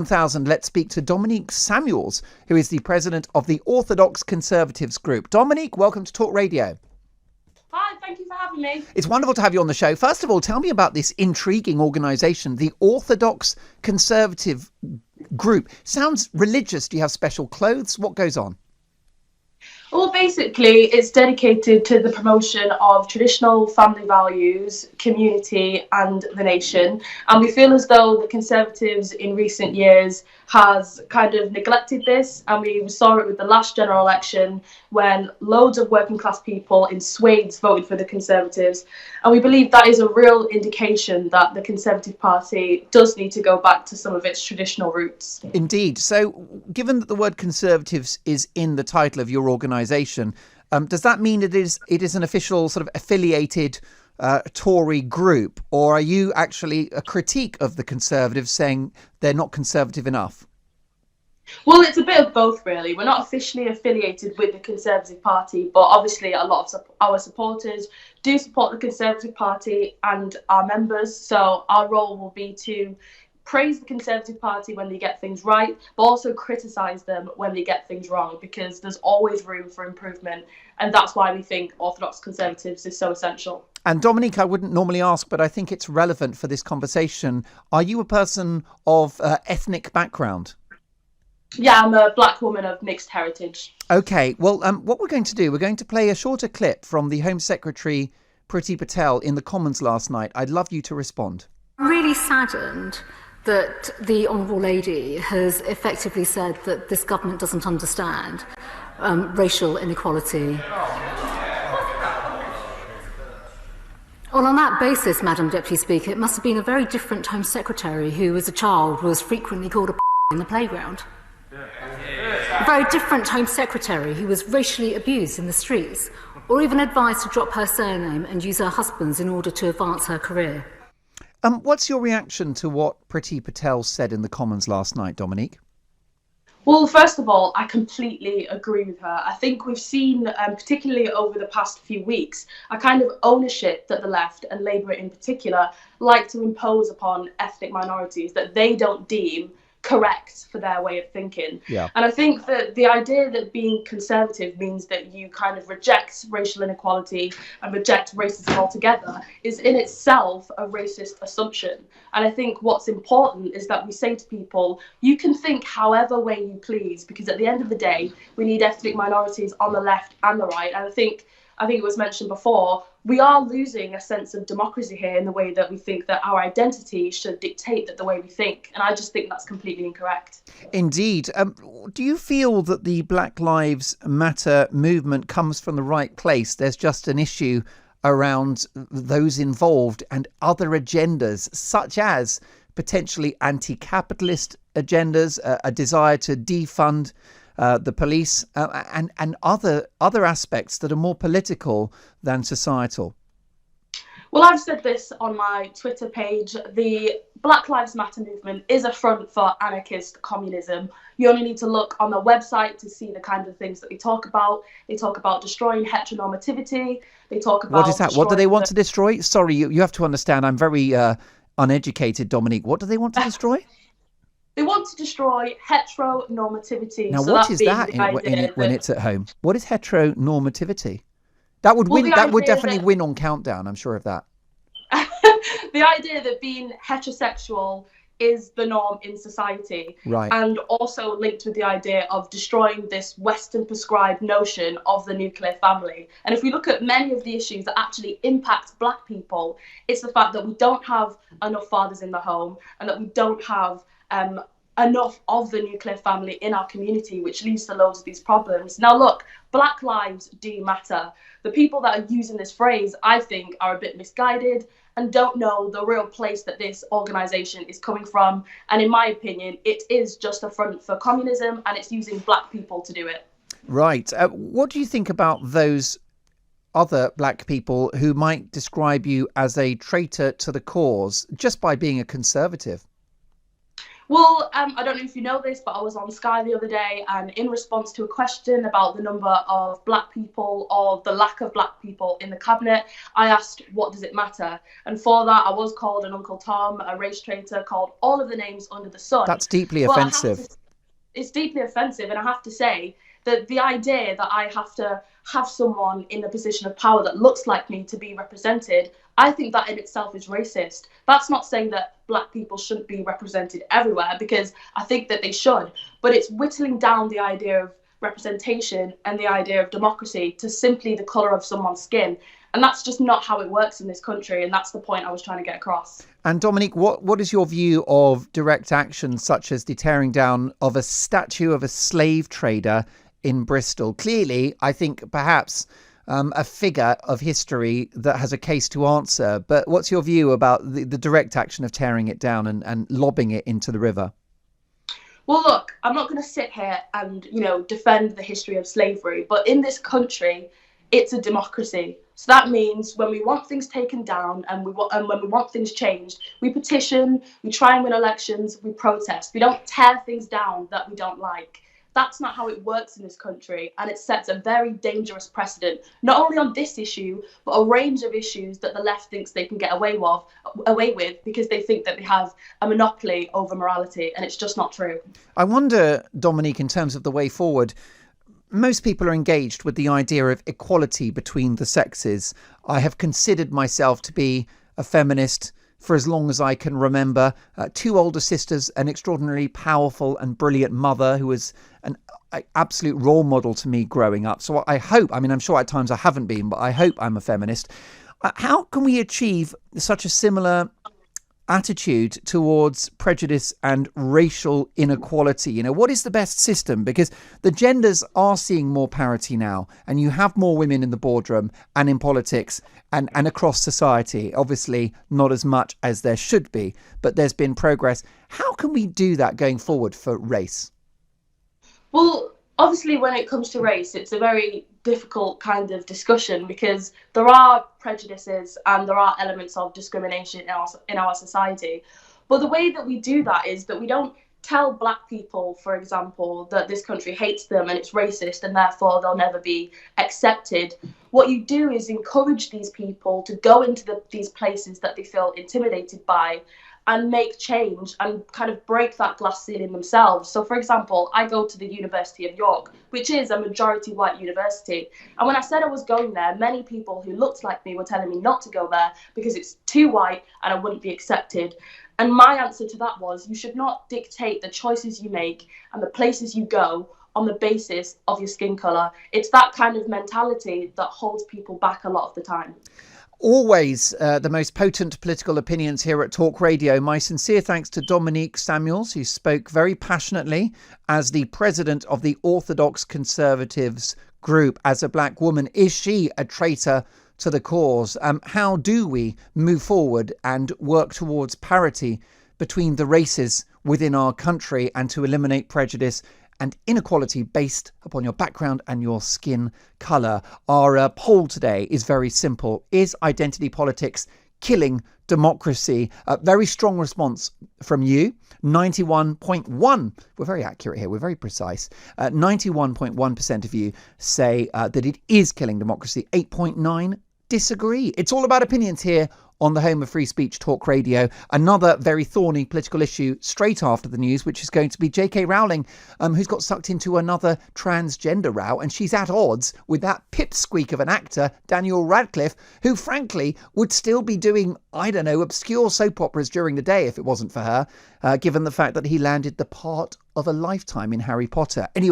1000, let's speak to Dominique Samuels, who is the president of the Orthodox Conservatives Group. Dominique, welcome to Talk Radio. Hi, thank you for having me. It's wonderful to have you on the show. First of all, tell me about this intriguing organisation, the Orthodox Conservative Group. Sounds religious. Do you have special clothes? What goes on? Well, basically, it's dedicated to the promotion of traditional family values, community and the nation. And we feel as though the Conservatives in recent years has kind of neglected this. And we saw it with the last general election when loads of working class people in swathes voted for the Conservatives. And we believe that is a real indication that the Conservative Party does need to go back to some of its traditional roots. Indeed. So given that the word Conservatives is in the title of your organisation, does that mean it is an official sort of affiliated Tory group, or are you actually a critique of the Conservatives saying they're not conservative enough? Well, it's a bit of both, really. We're not officially affiliated with the Conservative Party, but obviously a lot of our supporters do support the Conservative Party and our members. So our role will be to praise the Conservative Party when they get things right, but also criticise them when they get things wrong, because there's always room for improvement. And that's why we think Orthodox Conservatives is so essential. And Dominique, I wouldn't normally ask, but I think it's relevant for this conversation. Are you a person of ethnic background? Yeah, I'm a black woman of mixed heritage. OK, well, what we're going to do, we're going to play a shorter clip from the Home Secretary Priti Patel in the Commons last night. I'd love you to respond. I'm really saddened that the Honourable Lady has effectively said that this government doesn't understand racial inequality. Well, on that basis, Madam Deputy Speaker, it must have been a very different Home Secretary who, as a child, was frequently called a in the playground. A very different Home Secretary who was racially abused in the streets, or even advised to drop her surname and use her husband's in order to advance her career. What's your reaction to what Priti Patel said in the Commons last night, Dominique? Well, first of all, I completely agree with her. I think we've seen, particularly over the past few weeks, a kind of ownership that the left, and Labour in particular, like to impose upon ethnic minorities that they don't deem correct for their way of thinking. Yeah. And I think that the idea that being conservative means that you kind of reject racial inequality and reject racism altogether is in itself a racist assumption. And I think what's important is that we say to people, you can think however way you please, because at the end of the day, we need ethnic minorities on the left and the right. And I think it was mentioned before, we are losing a sense of democracy here in the way that we think that our identity should dictate the way we think. And I just think that's completely incorrect. Indeed. Do you feel that the Black Lives Matter movement comes from the right place? There's just an issue around those involved and other agendas, such as potentially anti-capitalist agendas, a desire to defund the police, and other aspects that are more political than societal. Well, I've said this on my Twitter page. The Black Lives Matter movement is a front for anarchist communism. You only need to look on the website to see the kind of things that they talk about. They talk about destroying heteronormativity. They talk about... What is that? What do they want to destroy? Sorry, you have to understand, I'm very uneducated, Dominique. What do they want to destroy? They want to destroy heteronormativity. Now, so what is that when it's at home? What is heteronormativity? That would win. That would definitely win on Countdown. I'm sure of that. The idea that being heterosexual is the norm in society, right? And also linked with the idea of destroying this Western prescribed notion of the nuclear family. And if we look at many of the issues that actually impact Black people, it's the fact that we don't have enough fathers in the home, and that we don't have enough of the nuclear family in our community, which leads to loads of these problems. Now, look, Black lives do matter. The people that are using this phrase, I think, are a bit misguided and don't know the real place that this organisation is coming from. And in my opinion, it is just a front for communism, and it's using Black people to do it. Right. What do you think about those other Black people who might describe you as a traitor to the cause just by being a Conservative? Well, I don't know if you know this, but I was on Sky the other day, and in response to a question about the number of black people or the lack of black people in the cabinet, I asked, what does it matter? And for that, I was called an Uncle Tom, a race traitor, called all of the names under the sun. That's deeply offensive. It's deeply offensive, and I have to say that the idea that I have to have someone in a position of power that looks like me to be represented, I think that in itself is racist. That's not saying that black people shouldn't be represented everywhere, because I think that they should, but it's whittling down the idea of representation and the idea of democracy to simply the colour of someone's skin. And that's just not how it works in this country, and that's the point I was trying to get across. And Dominique, what is your view of direct action such as the tearing down of a statue of a slave trader in Bristol? Clearly, I think perhaps a figure of history that has a case to answer. But what's your view about the direct action of tearing it down and lobbing it into the river? Well, look, I'm not going to sit here and, defend the history of slavery, but in this country, it's a democracy. So that means when we want things taken down and when we want things changed, we petition, we try and win elections, we protest. We don't tear things down that we don't like. That's not how it works in this country, and it sets a very dangerous precedent, not only on this issue, but a range of issues that the left thinks they can get away with because they think that they have a monopoly over morality, and it's just not true. I wonder, Dominique, in terms of the way forward, most people are engaged with the idea of equality between the sexes. I have considered myself to be a feminist for as long as I can remember. Two older sisters, an extraordinarily powerful and brilliant mother who was an absolute role model to me growing up. So I hope, I'm sure at times I haven't been, but I hope I'm a feminist. How can we achieve such a similar attitude towards prejudice and racial inequality? What is the best system? Because the genders are seeing more parity now, and you have more women in the boardroom and in politics and across society. Obviously not as much as there should be, but there's been progress. How can we do that going forward for race? Well, obviously when it comes to race, it's a very difficult kind of discussion because there are prejudices and there are elements of discrimination in our society. But the way that we do that is that we don't tell black people, for example, that this country hates them and it's racist and therefore they'll never be accepted. What you do is encourage these people to go into these places that they feel intimidated by and make change and kind of break that glass ceiling themselves. So, for example, I go to the University of York, which is a majority white university. And when I said I was going there, many people who looked like me were telling me not to go there because it's too white and I wouldn't be accepted. And my answer to that was, you should not dictate the choices you make and the places you go on the basis of your skin colour. It's that kind of mentality that holds people back a lot of the time. Always the most potent political opinions here at Talk Radio. My sincere thanks to Dominique Samuels, who spoke very passionately as the president of the Orthodox Conservatives Group. As a black woman, is she a traitor to the cause? How do we move forward and work towards parity between the races within our country and to eliminate prejudice and inequality based upon your background and your skin colour? Our poll today is very simple. Is identity politics killing democracy? A very strong response from you. 91.1. We're very accurate here. We're very precise. 91.1% of you say that it is killing democracy. 8.9 disagree. It's all about opinions here on the home of free speech, Talk Radio. Another very thorny political issue straight after the news, which is going to be J.K. Rowling, who's got sucked into another transgender row, and she's at odds with that pipsqueak of an actor, Daniel Radcliffe, who frankly would still be doing, obscure soap operas during the day if it wasn't for her, given the fact that he landed the part of a lifetime in Harry Potter. Anyway,